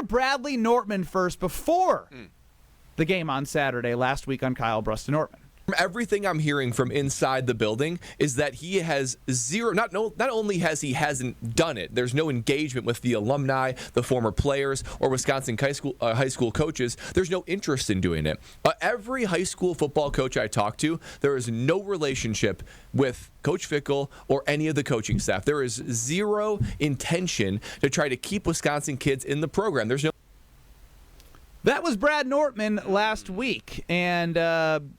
to Bradley Nortman first before the game on Saturday last week on Kyle Bruston-Nortman. Everything I'm hearing from inside the building is that he has zero. Not only hasn't done it. There's no engagement with the alumni, the former players, or Wisconsin high school coaches. There's no interest in doing it. Every high school football coach I talk to, there is no relationship with Coach Fickell or any of the coaching staff. There is zero intention to try to keep Wisconsin kids in the program. There's no. That was Brad Nortman last week, and.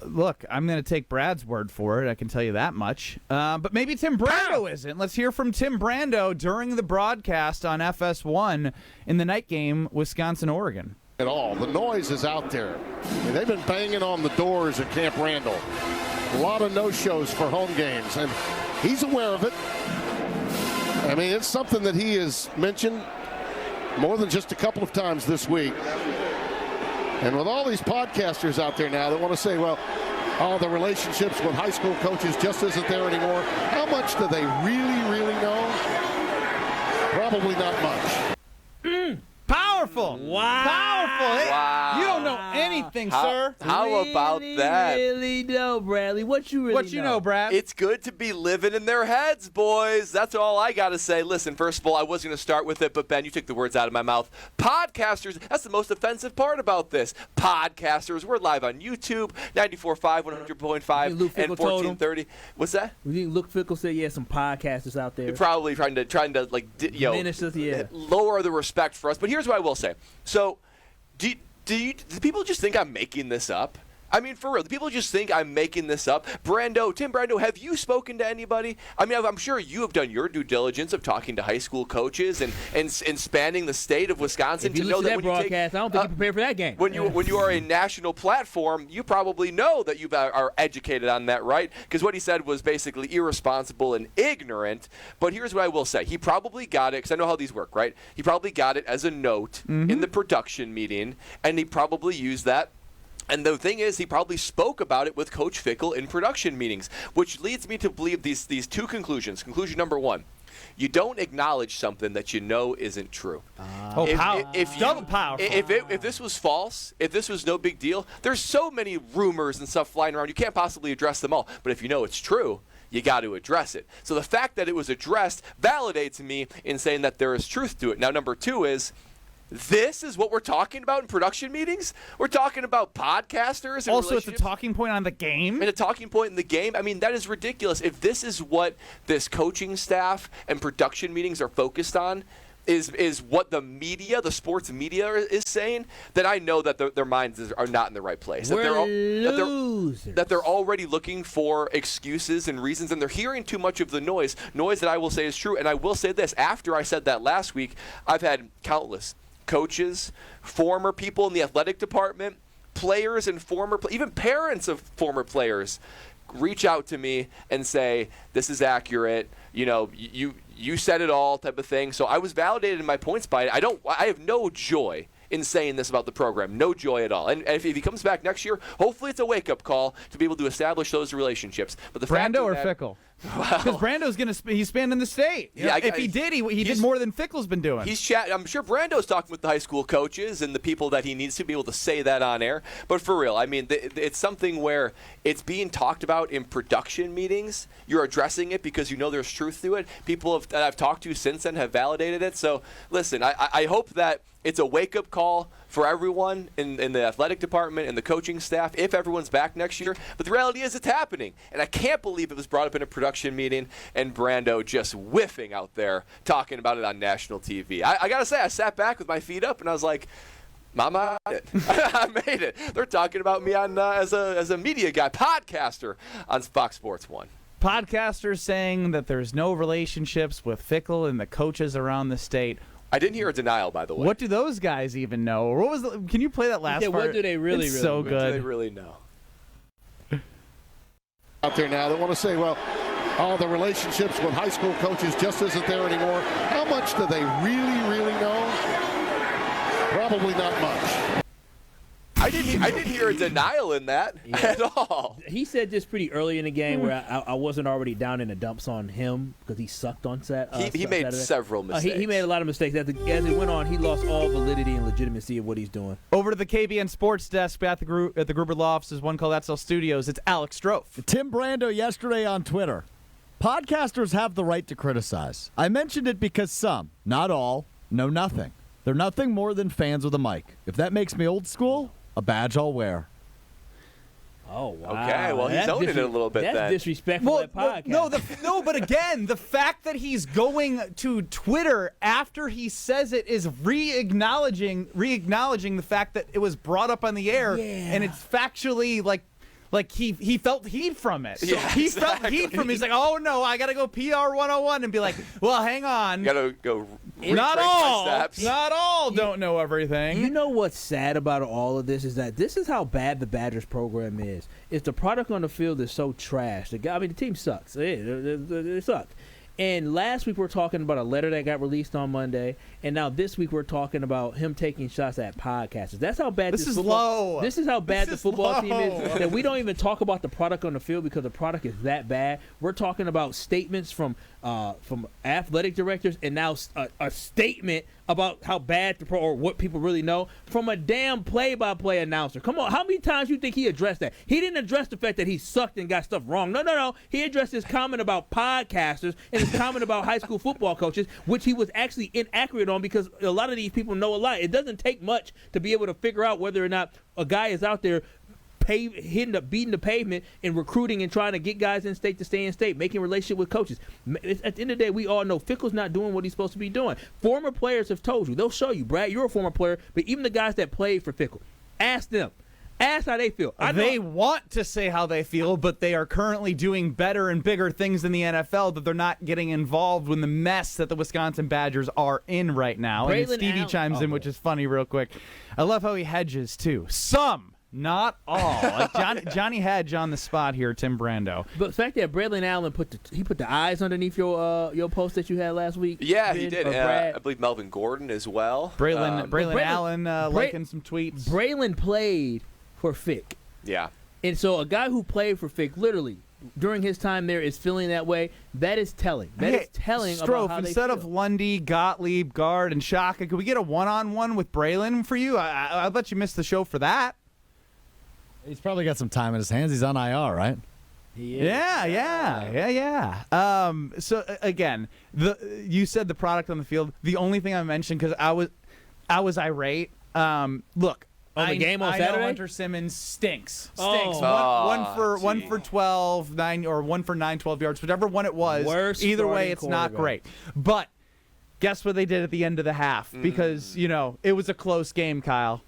Look, I'm going to take Brad's word for it. I can tell you that much. But maybe Tim Brando isn't. Let's hear from Tim Brando during the broadcast on FS1 in the night game, Wisconsin-Oregon. At all. The noise is out there. And they've been banging on the doors at Camp Randall. A lot of no-shows for home games, and he's aware of it. I mean, it's something that he has mentioned more than just a couple of times this week. And with all these podcasters out there now that want to say, well, the relationships with high school coaches just isn't there anymore. How much do they really, really know? Probably not much. Powerful. Wow. Powerful. Hey, Wow. You don't know anything, sir. How about that? Really know, Bradley. What you really What you know, Brad? It's good to be living in their heads, boys. That's all I got to say. Listen, first of all, I was going to start with it, but Ben, you took the words out of my mouth. Podcasters, that's the most offensive part about this. Podcasters, we're live on YouTube, 94.5, 100.5, and 1430. What's that? We think Luke Fickell said, yeah, some podcasters out there. You're probably trying to like, Ministers, yeah. lower the respect for us. But here's what I will say. So, do people just think I'm making this up? I mean, for real, do people just think I'm making this up? Tim Brando, have you spoken to anybody? I mean, I'm sure you have done your due diligence of talking to high school coaches and spanning the state of Wisconsin to know that when broadcast, I don't think you prepared for that game. When you are a national platform, you probably know that you are educated on that, right? Because what he said was basically irresponsible and ignorant. But here's what I will say: he probably got it, because I know how these work, right? He probably got it as a note in the production meeting, and he probably used that. And the thing is, he probably spoke about it with Coach Fickell in production meetings, which leads me to believe these two conclusions. Conclusion number one, you don't acknowledge something that you know isn't true. Double powerful. If this was false, if this was no big deal, there's so many rumors and stuff flying around, you can't possibly address them all. But if you know it's true, you got to address it. So the fact that it was addressed validates me in saying that there is truth to it. Now, number two is, this is what we're talking about in production meetings? We're talking about podcasters. And also, it's a talking point on the game. And a talking point in the game. I mean, that is ridiculous. If this is what this coaching staff and production meetings are focused on, is what the media, the sports media, is saying, then I know that their minds are not in the right place. That they're already looking for excuses and reasons, and they're hearing too much of the noise that I will say is true. And I will say this, after I said that last week, I've had countless coaches, former people in the athletic department, players and even parents of former players reach out to me and say, this is accurate, you said it all, type of thing. So I was validated in my points by it. I have no joy in saying this about the program. No joy at all. And if he comes back next year, hopefully it's a wake-up call to be able to establish those relationships. But the Brando or Fickell? Because Brando's he's spanning the state. If he did, he did more than Fickell's been doing. I'm sure Brando's talking with the high school coaches and the people that he needs to be able to say that on air. But for real, I mean, it's something where it's being talked about in production meetings. You're addressing it because you know there's truth to it. People that I've talked to since then have validated it. So listen, I hope that it's a wake-up call for everyone in the athletic department and the coaching staff if everyone's back next year. But the reality is it's happening. And I can't believe it was brought up in a production meeting and Brando just whiffing out there talking about it on national TV. I got to say, I sat back with my feet up and I was like, Mama, I made it. I made it. They're talking about me on as a media guy, podcaster on Fox Sports 1. Podcasters saying that there's no relationships with Fickell and the coaches around the state. I didn't hear a denial, by the way. What do those guys even know? Or can you play that last part? What do they really it's really so know? good. What do they really know? Out there now that want to say, well, the relationships with high school coaches just isn't there anymore. How much do they really, really know? Probably not much. I didn't I didn't hear a denial in that at all. He said this pretty early in the game where I wasn't already down in the dumps on him because he sucked on He made Saturday. several mistakes. He made a lot of mistakes. As it went on, he lost all validity and legitimacy of what he's doing. Over to the KBN Sports Desk at the Gruber Law Office's One Call That's All Studios. It's Alex Strofe. Tim Brando yesterday on Twitter. Podcasters have the right to criticize. I mentioned it because some, not all, know nothing. They're nothing more than fans with a mic. If that makes me old school, a badge I'll wear. Oh, wow. Okay, well, he's owning it a little bit that's then. disrespectful at podcast. But again, the fact that he's going to Twitter after he says it is re-acknowledging the fact that it was brought up on the air, and it's factually like he felt heat from it. So Yeah, he exactly. felt heat from it. He's like, oh no, I got to go PR 101 and be like, well, hang on. You gotta go. Not retrace all. my steps. Not all don't know everything. You know what's sad about all of this is that this is how bad the Badgers program is. If the product on the field is so trash, the team sucks. They suck. And last week we were talking about a letter that got released on Monday, and now this week we're talking about him taking shots at podcasters. That's how bad This is football, low. This is how bad This the is football team low. is. That we don't even talk about the product on the field because the product is that bad. We're talking about statements from athletic directors, and now a statement about how bad the or what people really know from a damn play-by-play announcer. Come on, how many times you think he addressed that? He didn't address the fact that he sucked and got stuff wrong. No. He addressed his comment about podcasters and his comment about high school football coaches, which he was actually inaccurate on because a lot of these people know a lot. It doesn't take much to be able to figure out whether or not a guy is out there beating the pavement and recruiting and trying to get guys in state to stay in state, making relationship with coaches. At the end of the day, we all know Fickle's not doing what he's supposed to be doing. Former players have told you. They'll show you. Brad, you're a former player, but even the guys that played for Fickle, ask them. Ask how they feel. They want to say how they feel, but they are currently doing better and bigger things in the NFL that they're not getting involved in the mess that the Wisconsin Badgers are in right now. And then Stevie chimes in, which is funny real quick. I love how he hedges, too. Some, not all. Like Johnny Hedge on the spot here, Tim Brando. But the fact that Braylon Allen put the eyes underneath your post that you had last week. Yeah, he did. I believe Melvin Gordon as well. Braylon Allen liking some tweets. Braylon played for Fick. Yeah. And so a guy who played for Fick, literally, during his time there is feeling that way. That is telling. That is telling Strofe, about how instead they of feel. Lundy, Gottlieb, Guard, and Shaka, could we get a one-on-one with Braylon for you? I'll let you miss the show for that. He's probably got some time in his hands. He's on IR, right? Yeah. So again, you said the product on the field. The only thing I mentioned because I was irate. Look. The game on I Saturday? know Hunter Simmons stinks. Oh. One for 12, 9 or 1 for 9, 12 yards, whichever one it was. Worst Either way, starting it's not quarterback. great. But guess what they did at the end of the half? Because it was a close game, Kyle.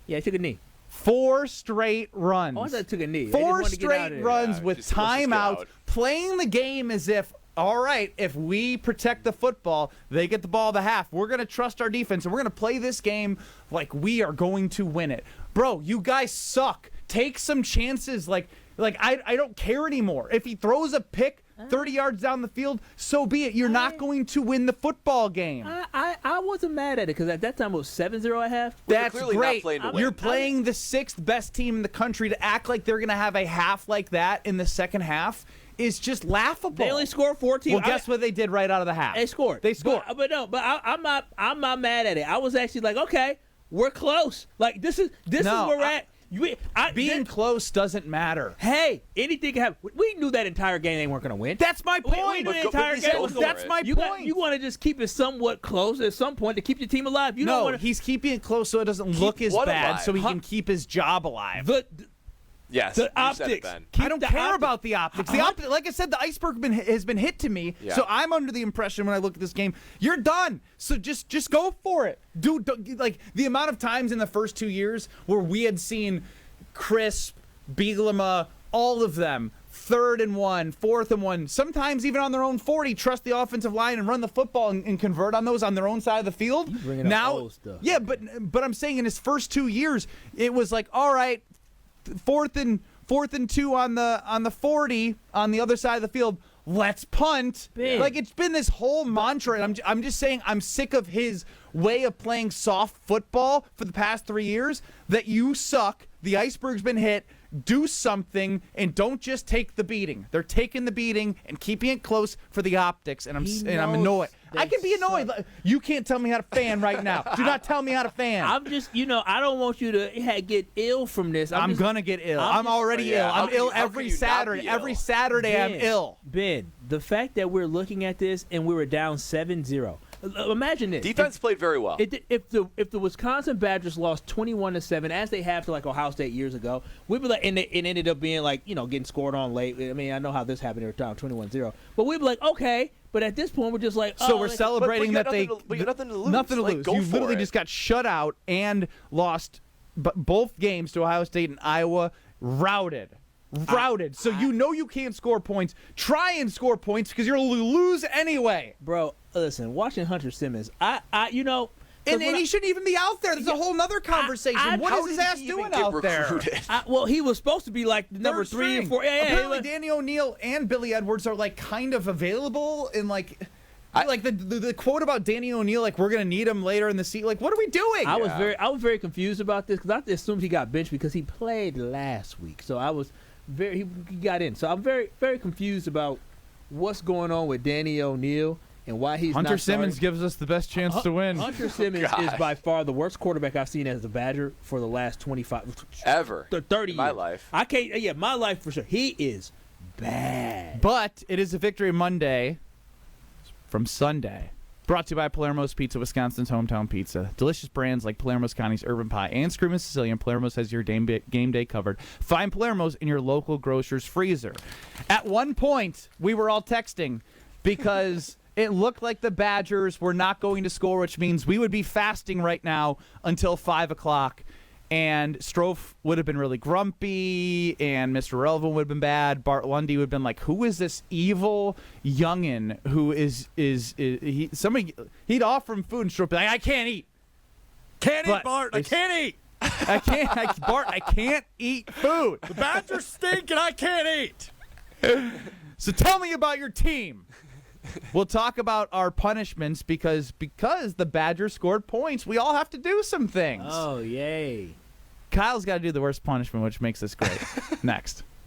Yeah, he took a knee. 4 straight runs. Oh, I thought he took a knee. They just 4 wanted to get out of straight there. runs Yeah, with let's just get timeouts, out. playing the game as if, all right, if we protect the football, they get the ball at the half. We're going to trust our defense, and we're going to play this game like we are going to win it. Bro, you guys suck. Take some chances. Like I don't care anymore. If he throws a pick 30 yards down the field, so be it. You're not going to win the football game. I wasn't mad at it because at that time it was 7-0 at half. That's clearly not great. playing to win. You're playing the 6th best team in the country. To act like they're going to have a half like that in the second half is just laughable. They only scored 14. Well, guess what they did right out of the half? They scored. They scored. But I'm not mad at it. I was actually like, okay, we're close. Like this is where we're at. Being close doesn't matter. Hey, anything can happen. We knew that entire game they weren't going to win. That's my point. We knew the entire But game was That's my you point. You want to just keep it somewhat close at some point to keep your team alive. You don't No, want to. he's keeping it close so it doesn't look as what bad, alive? so he can keep his job alive. Yes. The you said it, optics. Ben. I don't care about the optics. The optics, like I said, the iceberg has been hit to me. Yeah. So I'm under the impression when I look at this game, you're done. So just go for it. Like the amount of times in the first 2 years where we had seen Crisp, Bielema, all of them 3rd and 1, 4th and 1, sometimes even on their own 40, trust the offensive line and run the football and convert on those on their own side of the field. You bringing up now, old stuff. yeah, but I'm saying in his first 2 years, it was like, all right, 4th and 2 on the 40 on the other side of the field. let's punt. Ben. Like, it's been this whole mantra, and I'm just saying I'm sick of his way of playing soft football for the past 3 years, that you suck, the iceberg's been hit, do something, and don't just take the beating. They're taking the beating and keeping it close for the optics, and I'm annoyed. I can be annoyed. You can't tell me how to fan right now. Do not tell me how to fan. I'm just, I don't want you to get ill from this. I'm going to get ill. I'm already ill. I'm ill every Saturday. Every Saturday I'm ill. Ben, the fact that we're looking at this and we were down 7-0. Imagine this. Defense played very well. If the Wisconsin Badgers lost 21-7, as they have to like Ohio State years ago, we'd be like, and it ended up being like, getting scored on late. I mean, I know how this happened every time, 21-0. But we'd be like, okay. But at this point, we're just like, so we're celebrating that but you got nothing to lose. Nothing to lose. Go You for literally it. just got shut out and lost both games to Ohio State and Iowa. Routed. So you can't score points. Try and score points because you're going to lose anyway. Bro, listen, watching Hunter Simmons, And he shouldn't even be out there. There's a whole nother conversation. What is his ass doing out there? Well, he was supposed to be like number 3 and 4. Apparently, Danny O'Neal and Billy Edwards are like kind of available, and like the quote about Danny O'Neal, like we're gonna need him later in the season. Like, what are we doing? I was very confused about this because I assumed he got benched because he played last week. So I was he got in. So I'm very, very confused about what's going on with Danny O'Neal. And why he's Hunter not Simmons gives us the best chance to win. Hunter Simmons is by far the worst quarterback I've seen as a Badger for the last 25 ever 30 years. My life. I can't. Yeah, my life for sure. He is bad. But it is a victory Monday from Sunday. Brought to you by Palermo's Pizza, Wisconsin's hometown pizza. Delicious brands like Palermo's County's Urban Pie and Screamin' Sicilian. Palermo's has your game day covered. Find Palermo's in your local grocer's freezer. At one point, we were all texting because it looked like the Badgers were not going to score, which means we would be fasting right now until 5 o'clock. And Strofe would have been really grumpy, and Mr. Relevant would have been bad. Bart Lundy would have been like, who is this evil youngin' who he'd offer him food, and Strofe would be like, I can't eat. Can't eat, Bart. I can't eat. Bart, I can't eat food. The Badgers stink, and I can't eat. So tell me about your team. We'll talk about our punishments because the Badgers scored points. We all have to do some things. Oh, yay. Kyle's got to do the worst punishment, which makes this great. Next.